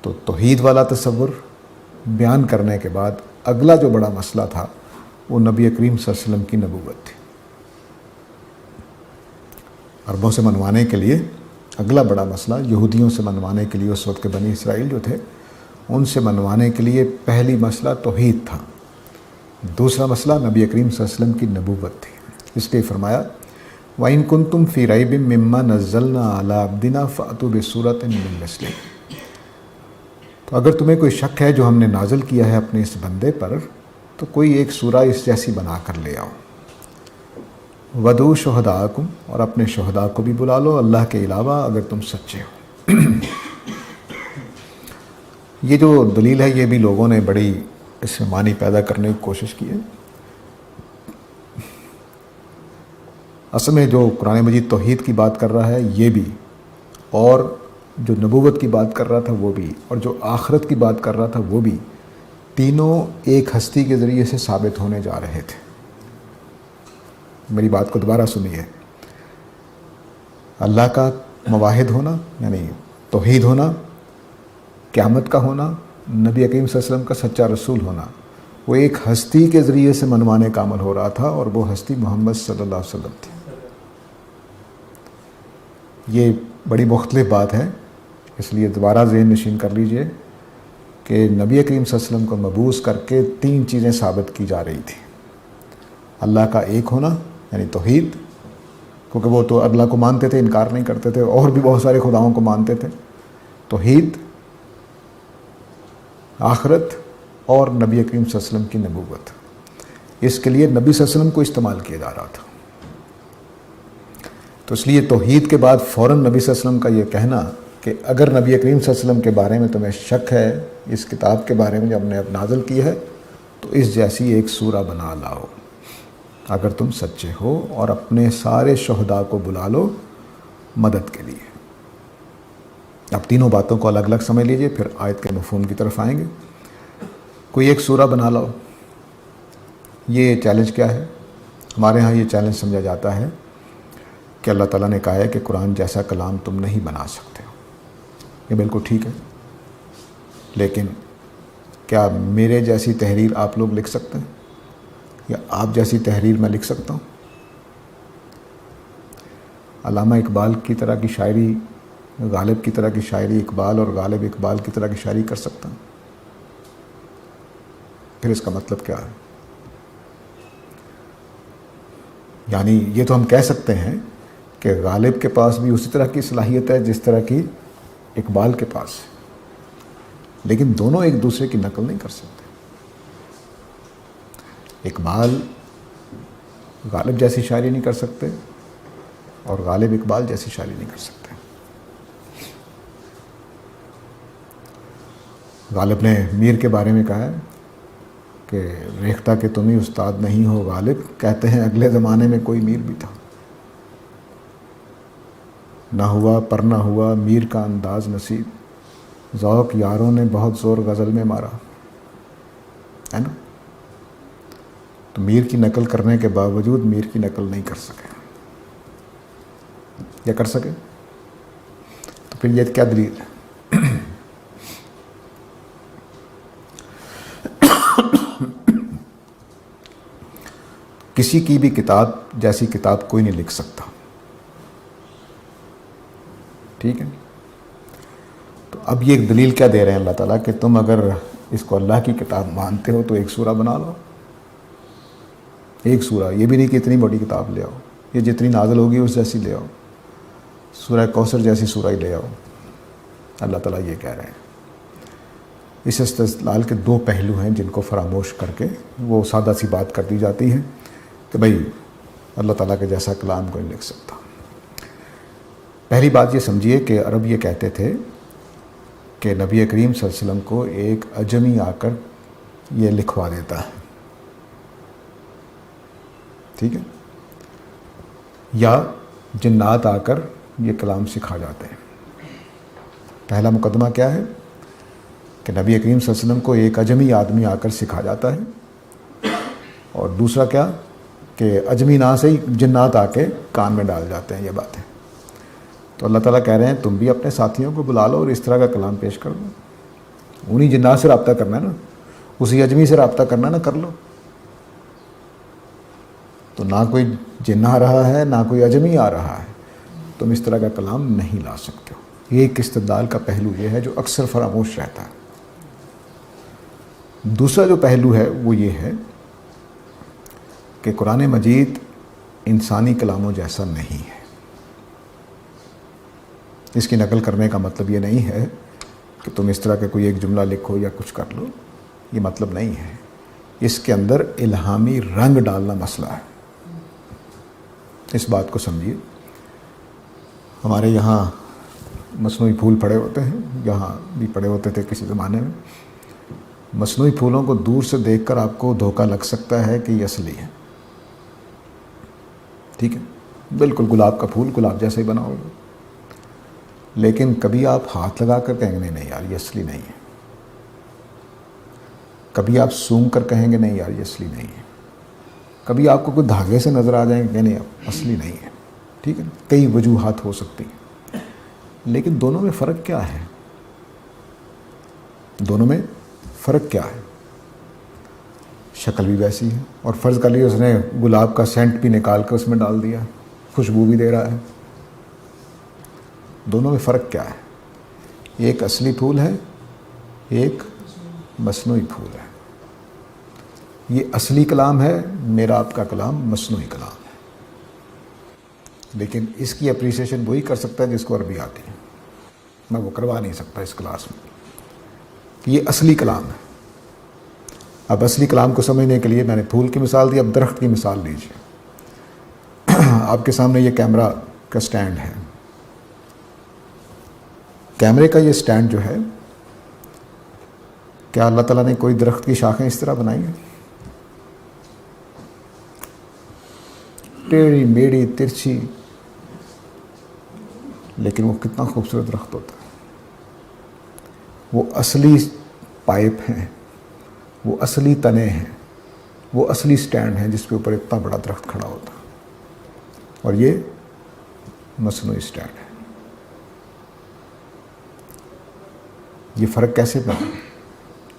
تو توحید والا تصور بیان کرنے کے بعد اگلا جو بڑا مسئلہ تھا وہ نبی کریم صلی اللہ علیہ وسلم کی نبوت تھی. عربوں سے منوانے کے لیے اگلا بڑا مسئلہ، یہودیوں سے منوانے کے لیے اس وقت کے بنی اسرائیل جو تھے ان سے منوانے کے لیے پہلی مسئلہ توحید تھا. دوسرا مسئلہ نبی کریم صلی اللہ علیہ وسلم کی نبوت تھی. اس لیے فرمایا وَإِن كُنتُمْ فِي رَيْبٍ مِّمَّا نَزَّلْنَا عَلَىٰ عَبْدِنَا فَأْتُوا بِسُورَةٍ مِّن مِّثْلِهِ. تو اگر تمہیں کوئی شک ہے جو ہم نے نازل کیا ہے اپنے اس بندے پر، تو کوئی ایک سورہ اس جیسی بنا کر لے آؤ. وَدُعُوا شُهَدَاءَكُمْ، اور اپنے شہداء کو بھی بلا لو اللہ کے علاوہ اگر تم سچے ہو. یہ جو دلیل ہے یہ بھی لوگوں نے بڑی اس میں معنی پیدا کرنے کی کوشش کی ہے. اصل میں جو قرآن مجید توحید کی بات کر رہا ہے یہ بھی، اور جو نبوت کی بات کر رہا تھا وہ بھی، اور جو آخرت کی بات کر رہا تھا وہ بھی، تینوں ایک ہستی کے ذریعے سے ثابت ہونے جا رہے تھے. میری بات کو دوبارہ سنیے. اللہ کا مواحد ہونا یعنی توحید ہونا، قیامت کا ہونا، نبی کریم صلی اللہ علیہ وسلم کا سچا رسول ہونا، وہ ایک ہستی کے ذریعے سے منوانے کا عمل ہو رہا تھا، اور وہ ہستی محمد صلی اللہ علیہ وسلم تھی۔ یہ بڑی مختلف بات ہے، اس لیے دوبارہ ذہن نشین کر لیجئے کہ نبی کریم صلی اللہ علیہ وسلم کو مبعوث کر کے 3 چیزیں ثابت کی جا رہی تھیں۔ اللہ کا ایک ہونا یعنی توحید، کیونکہ وہ تو اللہ کو مانتے تھے، انکار نہیں کرتے تھے، اور بھی بہت سارے خداؤں کو مانتے تھے۔ توحید، آخرت، اور نبی کریم صلی اللہ علیہ وسلم کی نبوت۔ اس کے لیے نبی صلی اللہ علیہ وسلم کو استعمال کیا جا رہا تھا۔ تو اس لیے توحید کے بعد فوراً نبی صلی اللہ علیہ وسلم کا یہ کہنا کہ اگر نبی کریم صلی اللہ علیہ وسلم کے بارے میں تمہیں شک ہے، اس کتاب کے بارے میں جو ہم نے اب نازل کی ہے، تو اس جیسی ایک سورہ بنا لاؤ اگر تم سچے ہو، اور اپنے سارے شہداء کو بلا لو مدد کے لیے۔ اب تینوں باتوں کو الگ الگ سمجھ لیجئے، پھر آیت کے مفہوم کی طرف آئیں گے۔ کوئی ایک سورہ بنا لاؤ، یہ چیلنج کیا ہے؟ ہمارے ہاں یہ چیلنج سمجھا جاتا ہے کہ اللہ تعالیٰ نے کہا ہے کہ قرآن جیسا کلام تم نہیں بنا سکتے ہو۔ یہ بالکل ٹھیک ہے، لیکن کیا میرے جیسی تحریر آپ لوگ لکھ سکتے ہیں، یا آپ جیسی تحریر میں لکھ سکتا ہوں؟ علامہ اقبال کی طرح کی شاعری، غالب کی طرح کی شاعری اقبال اور غالب اقبال کی طرح کی شاعری کر سکتا ہوں؟ پھر اس کا مطلب کیا ہے؟ یعنی یہ تو ہم کہہ سکتے ہیں کہ غالب کے پاس بھی اسی طرح کی صلاحیت ہے جس طرح کی اقبال کے پاس ہے، لیکن دونوں ایک دوسرے کی نقل نہیں کر سکتے۔ اقبال غالب جیسی شاعری نہیں کر سکتے، اور غالب اقبال جیسی شاعری نہیں کر سکتے۔ غالب نے میر کے بارے میں کہا ہے کہ ریختہ کہ تم ہی استاد نہیں ہو غالب، کہتے ہیں اگلے زمانے میں کوئی میر بھی تھا۔ نہ ہوا پر نہ ہوا میر کا انداز نصیب، ذوق یاروں نے بہت زور غزل میں مارا، ہے نا؟ تو میر کی نقل کرنے کے باوجود میر کی نقل نہیں کر سکے، یا کر سکے؟ تو پھر یہ کیا دلیل ہے؟ کسی کی بھی کتاب جیسی کتاب کوئی نہیں لکھ سکتا، ٹھیک ہے؟ تو اب یہ ایک دلیل کیا دے رہے ہیں اللہ تعالیٰ کہ تم اگر اس کو اللہ کی کتاب مانتے ہو تو ایک سورہ بنا لو، ایک سورہ، یہ بھی نہیں کہ اتنی بڑی کتاب لے آؤ، یہ جتنی نازل ہوگی اس جیسی لے آؤ، سورہ کوثر جیسی سورہ ہی لے آؤ۔ اللہ تعالیٰ یہ کہہ رہے ہیں۔ اس استدلال کے 2 پہلو ہیں جن کو فراموش کر کے وہ سادہ سی بات کر دی جاتی ہے کہ بھئی اللہ تعالیٰ کے جیسا کلام کوئی نہیں لکھ سکتا۔ پہلی بات یہ سمجھیے کہ عرب یہ کہتے تھے کہ نبی کریم صلی اللہ علیہ وسلم کو ایک اجمی آ کر یہ لکھوا دیتا ہے، ٹھیک ہے، یا جنات آ کر یہ کلام سکھا جاتے ہیں۔ پہلا مقدمہ کیا ہے کہ نبی کریم صلی اللہ علیہ وسلم کو ایک اجمی آدمی آ کر سکھا جاتا ہے، اور دوسرا کیا کہ اجمی نہ سے ہی جنات آ کے کان میں ڈال جاتے ہیں یہ باتیں۔ تو اللہ تعالیٰ کہہ رہے ہیں تم بھی اپنے ساتھیوں کو بلا لو اور اس طرح کا کلام پیش کر دو۔ انہی جنات سے رابطہ کرنا ہے نا، اسی اجمی سے رابطہ کرنا نا، کر لو۔ تو نہ کوئی جن آ رہا ہے نہ کوئی اجمی آ رہا ہے، تم اس طرح کا کلام نہیں لا سکتے ہو۔ یہ ایک استدلال کا پہلو یہ ہے جو اکثر فراموش رہتا ہے۔ دوسرا جو پہلو ہے وہ یہ ہے کہ قرآن مجید انسانی کلاموں جیسا نہیں ہے۔ اس کی نقل کرنے کا مطلب یہ نہیں ہے کہ تم اس طرح کے کوئی ایک جملہ لکھو یا کچھ کر لو، یہ مطلب نہیں ہے۔ اس کے اندر الہامی رنگ ڈالنا مسئلہ ہے، اس بات کو سمجھیے۔ ہمارے یہاں مصنوعی پھول پڑے ہوتے ہیں، یہاں بھی پڑے ہوتے تھے کسی زمانے میں۔ مصنوعی پھولوں کو دور سے دیکھ کر آپ کو دھوکہ لگ سکتا ہے کہ یہ اصلی ہے، ٹھیک ہے، بالکل گلاب کا پھول گلاب جیسا ہی بنا ہوگا، لیکن کبھی آپ ہاتھ لگا کر کہیں گے نہیں یار یہ اصلی نہیں ہے، کبھی آپ سونگھ کر کہیں گے نہیں یار یہ اصلی نہیں ہے، کبھی آپ کو کوئی دھاگے سے نظر آ جائیں گے کہ نہیں اصلی نہیں ہے، ٹھیک ہے، کئی وجوہات ہو سکتی ہیں، لیکن دونوں میں فرق کیا ہے؟ دونوں میں فرق کیا ہے؟ شکل بھی ویسی ہے، اور فرض کر لیے اس نے گلاب کا سینٹ بھی نکال کے اس میں ڈال دیا، خوشبو بھی دے رہا ہے۔ دونوں میں فرق کیا ہے؟ ایک اصلی پھول ہے، ایک مصنوعی پھول ہے۔ یہ اصلی کلام ہے، میرا آپ کا کلام مصنوعی کلام ہے، لیکن اس کی اپریسیشن وہی کر سکتا ہے جس کو عربی آتی ہے، میں وہ کروا نہیں سکتا اس کلاس میں۔ یہ اصلی کلام ہے۔ اب اصلی کلام کو سمجھنے کے لیے میں نے پھول کی مثال دی، اب درخت کی مثال لیجیے۔ آپ کے سامنے یہ کیمرہ کا سٹینڈ ہے۔ کیمرے کا یہ سٹینڈ جو ہے، کیا اللہ تعالیٰ نے کوئی درخت کی شاخیں اس طرح بنائی ہیں؟ ٹیڑھی میڑھی ترچھی، لیکن وہ کتنا خوبصورت درخت ہوتا ہے۔ وہ اصلی پائپ ہیں، وہ اصلی تنے ہیں، وہ اصلی سٹینڈ ہیں جس کے اوپر اتنا بڑا درخت کھڑا ہوتا ہے، اور یہ مصنوعی سٹینڈ ہے۔ یہ فرق کیسے بنا؟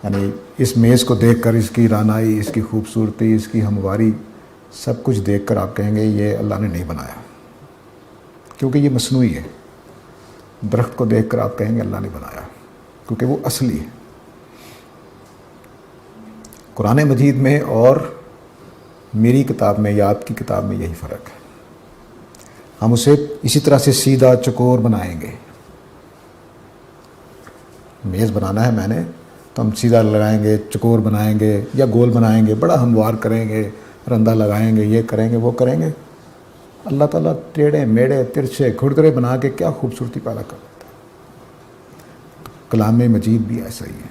یعنی اس میز کو دیکھ کر اس کی رانائی، اس کی خوبصورتی، اس کی ہمواری، سب کچھ دیکھ کر آپ کہیں گے یہ اللہ نے نہیں بنایا، کیونکہ یہ مصنوعی ہے۔ درخت کو دیکھ کر آپ کہیں گے اللہ نے بنایا، کیونکہ وہ اصلی ہے۔ قرآن مجید میں اور میری کتاب میں یا آپ کی کتاب میں یہی فرق ہے۔ ہم اسے اسی طرح سے سیدھا چکور بنائیں گے۔ میز بنانا ہے میں نے، تو ہم سیدھا لگائیں گے، چکور بنائیں گے یا گول بنائیں گے، بڑا ہموار کریں گے، رندہ لگائیں گے، یہ کریں گے وہ کریں گے۔ اللہ تعالیٰ ٹیڑھے میڑے ترچھے کھڑکھڑے بنا کے کیا خوبصورتی پیدا کر دیتا ہے۔ کلام مجید بھی ایسا ہی ہے۔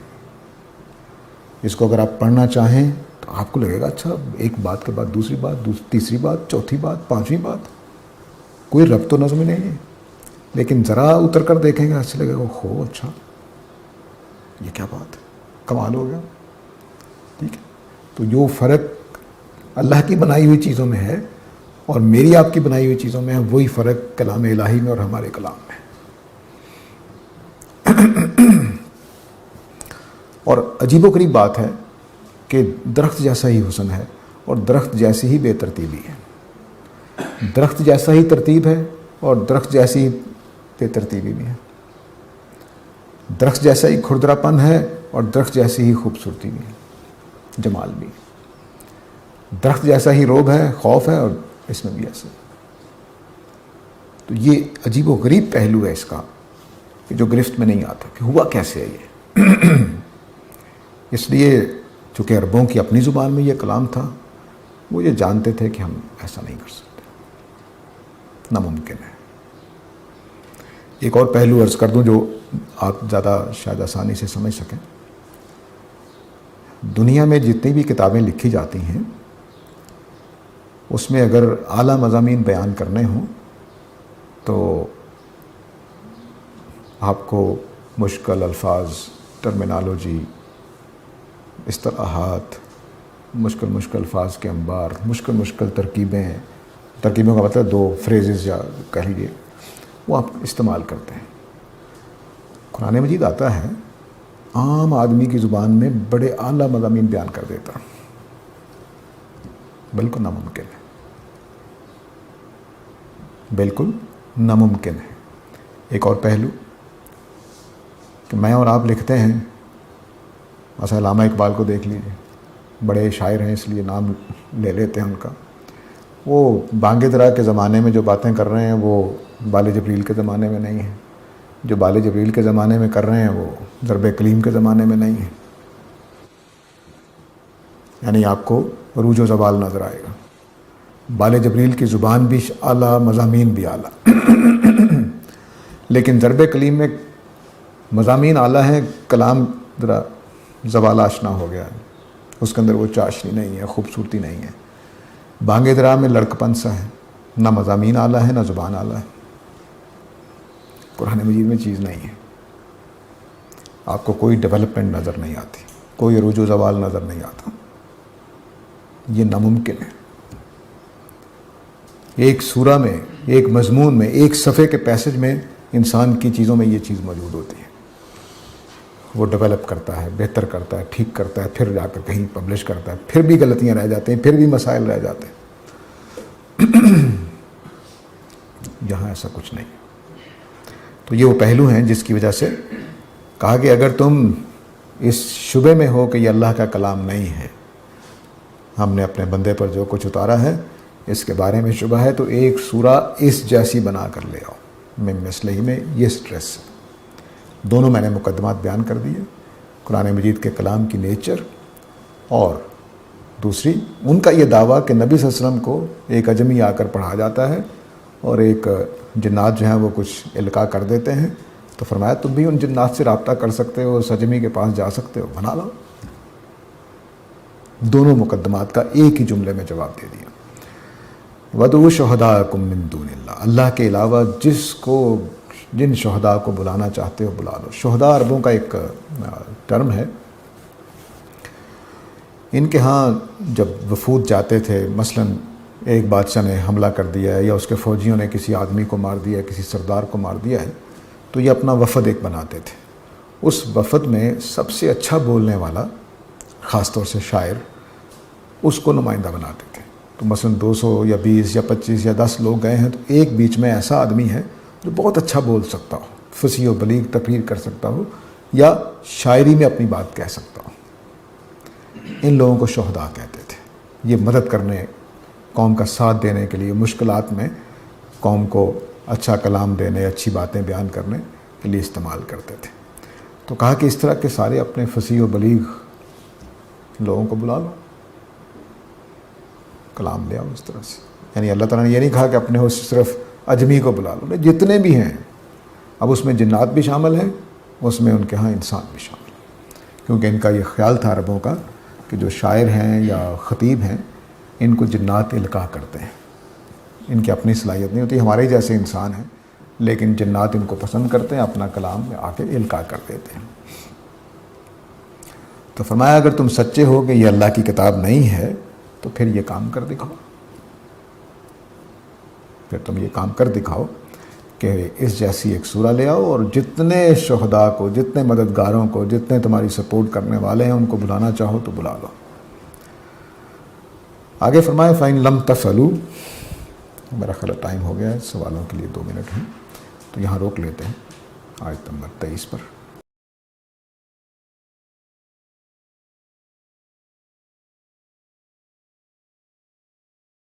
اس کو اگر آپ پڑھنا چاہیں تو آپ کو لگے گا اچھا ایک بات کے بعد دوسری بات، تیسری بات، چوتھی بات، پانچویں بات، کوئی ربط و نظم نہیں ہے، لیکن ذرا اتر کر دیکھیں گے اچھا لگے گا، ہو اچھا یہ کیا بات ہے، کمال ہو گیا۔ ٹھیک ہے، تو جو فرق اللہ کی بنائی ہوئی چیزوں میں ہے اور میری آپ کی بنائی ہوئی چیزوں میں ہے، وہی فرق کلام الہی میں اور ہمارے کلام میں ہے۔ اور عجیب و غریب بات ہے کہ درخت جیسا ہی حسن ہے اور درخت جیسی ہی بے ترتیبی ہے، درخت جیسا ہی ترتیب ہے اور درخت جیسی ہی بے ترتیبی بھی ہے، درخت جیسا ہی کھردرا پن ہے اور درخت جیسی ہی خوبصورتی بھی ہے، جمال بھی ہے، درخت جیسا ہی روب ہے، خوف ہے، اور اس میں بھی ایسا۔ تو یہ عجیب و غریب پہلو ہے اس کا کہ جو گرفت میں نہیں آتا کہ ہوا کیسے ہے یہ۔ اس لیے چونکہ عربوں کی اپنی زبان میں یہ کلام تھا، وہ یہ جانتے تھے کہ ہم ایسا نہیں کر سکتے، ناممکن ہے۔ ایک اور پہلو عرض کر دوں جو آپ زیادہ شاید آسانی سے سمجھ سکیں۔ دنیا میں جتنی بھی کتابیں لکھی جاتی ہیں اس میں اگر اعلیٰ مضامین بیان کرنے ہوں تو آپ کو مشکل الفاظ، ٹرمینالوجی، اصطلاحات، مشکل الفاظ کے انبار، مشکل ترکیبوں کا مطلب دو فریزز یا کہہ لیجیے، وہ آپ استعمال کرتے ہیں۔ قرآن مجید آتا ہے عام آدمی کی زبان میں بڑے اعلیٰ مضامین بیان کر دیتا، بالکل ناممکن ہے، بالکل ناممکن ہے۔ ایک اور پہلو کہ میں اور آپ لکھتے ہیں، مثلا علامہ اقبال کو دیکھ لیجیے، بڑے شاعر ہیں اس لیے نام لے لیتے ہیں ان کا۔ وہ بانگ درا کے زمانے میں جو باتیں کر رہے ہیں وہ بال جبریل کے زمانے میں نہیں ہیں، جو بال جبریل کے زمانے میں کر رہے ہیں وہ ضرب کلیم کے زمانے میں نہیں ہیں۔ یعنی آپ کو عروج و زوال نظر آئے گا۔ بال جبریل کی زبان بھی اعلیٰ، مضامین بھی اعلیٰ، لیکن ضرب کلیم میں مضامین اعلیٰ ہیں، کلام ذرا زوال آشنا ہو گیا ہے، اس کے اندر وہ چاشنی نہیں ہے، خوبصورتی نہیں ہے۔ بانگ درا میں لڑکپن سا ہے، نہ مضامین اعلیٰ ہے نہ زبان اعلیٰ ہے۔ قرآن مجید میں چیز نہیں ہے، آپ کو کوئی ڈیولپمنٹ نظر نہیں آتی، کوئی عروج و زوال نظر نہیں آتا، یہ ناممکن ہے۔ ایک سورہ میں، ایک مضمون میں، ایک صفحے کے پیسج میں انسان کی چیزوں میں یہ چیز موجود ہوتی ہے۔ وہ ڈیولپ کرتا ہے، بہتر کرتا ہے، ٹھیک کرتا ہے، پھر جا کر کہیں پبلش کرتا ہے، پھر بھی غلطیاں رہ جاتے ہیں، پھر بھی مسائل رہ جاتے ہیں۔ یہاں ایسا کچھ نہیں۔ تو یہ وہ پہلو ہیں جس کی وجہ سے کہا کہ اگر تم اس شبے میں ہو کہ یہ اللہ کا کلام نہیں ہے، ہم نے اپنے بندے پر جو کچھ اتارا ہے اس کے بارے میں شبہ ہے، تو ایک سورہ اس جیسی بنا کر لے آؤ۔ میں مثلہی میں یہ سٹریس ہے۔ دونوں میں نے مقدمات بیان کر دیے، قرآن مجید کے کلام کی نیچر، اور دوسری ان کا یہ دعویٰ کہ نبی صلی اللہ علیہ وسلم کو ایک اجمی آ کر پڑھا جاتا ہے اور ایک جنات جو ہیں وہ کچھ القاء کر دیتے ہیں، تو فرمایا تم بھی ان جنات سے رابطہ کر سکتے ہو، اس اجمی کے پاس جا سکتے ہو، بنا لاؤ۔ دونوں مقدمات کا ایک ہی جملے میں جواب دے دیا۔ وَادْعُوا شُهَدَاءَكُم مِّن دُونِ اللَّهِ، اللہ کے علاوہ جن شہداء کو بلانا چاہتے ہو بلا لو۔ شہداء عربوں کا ایک ٹرم ہے۔ ان کے ہاں جب وفود جاتے تھے، مثلا ایک بادشاہ نے حملہ کر دیا ہے یا اس کے فوجیوں نے کسی آدمی کو مار دیا ہے، کسی سردار کو مار دیا ہے، تو یہ اپنا وفد ایک بناتے تھے۔ اس وفد میں سب سے اچھا بولنے والا، خاص طور سے شاعر، اس کو نمائندہ بناتے تھے۔ تو مثلا 200 یا 20 یا 25 یا 10 لوگ گئے ہیں، تو ایک بیچ میں ایسا آدمی ہے جو بہت اچھا بول سکتا ہو، فصیح و بلیغ تقریر کر سکتا ہو یا شاعری میں اپنی بات کہہ سکتا ہو۔ ان لوگوں کو شہداء کہتے تھے۔ یہ مدد کرنے، قوم کا ساتھ دینے کے لیے، مشکلات میں قوم کو اچھا کلام دینے، اچھی باتیں بیان کرنے کے لیے استعمال کرتے تھے۔ تو کہا کہ اس طرح کے سارے اپنے فصیح و بلیغ لوگوں کو بلا لو، کلام لے آؤ اس طرح سے۔ یعنی اللہ تعالیٰ نے یہ نہیں کہا کہ اپنے ہو صرف اجمی کو بلا لو، جتنے بھی ہیں۔ اب اس میں جنات بھی شامل ہیں، اس میں ان کے ہاں انسان بھی شامل ہیں، کیونکہ ان کا یہ خیال تھا عربوں کا کہ جو شاعر ہیں یا خطیب ہیں ان کو جنات القاء کرتے ہیں، ان کی اپنی صلاحیت نہیں ہوتی، ہمارے جیسے انسان ہیں، لیکن جنات ان کو پسند کرتے ہیں، اپنا کلام میں آ کے القاء کر دیتے ہیں۔ تو فرمایا اگر تم سچے ہو کہ یہ اللہ کی کتاب نہیں ہے تو پھر یہ کام کر دکھاؤ، پھر تم یہ کام کر دکھاؤ کہ اس جیسی ایک سورہ لے آؤ، اور جتنے شہداء کو، جتنے مددگاروں کو، جتنے تمہاری سپورٹ کرنے والے ہیں ان کو بلانا چاہو تو بلا لو۔ آگے فرمائے فَإِن لَمْ تَفْعَلُوا، میرا خیال ٹائم ہو گیا ہے، سوالوں کے لیے 2 منٹ ہیں، تو یہاں روک لیتے ہیں آیت نمبر 23 پر۔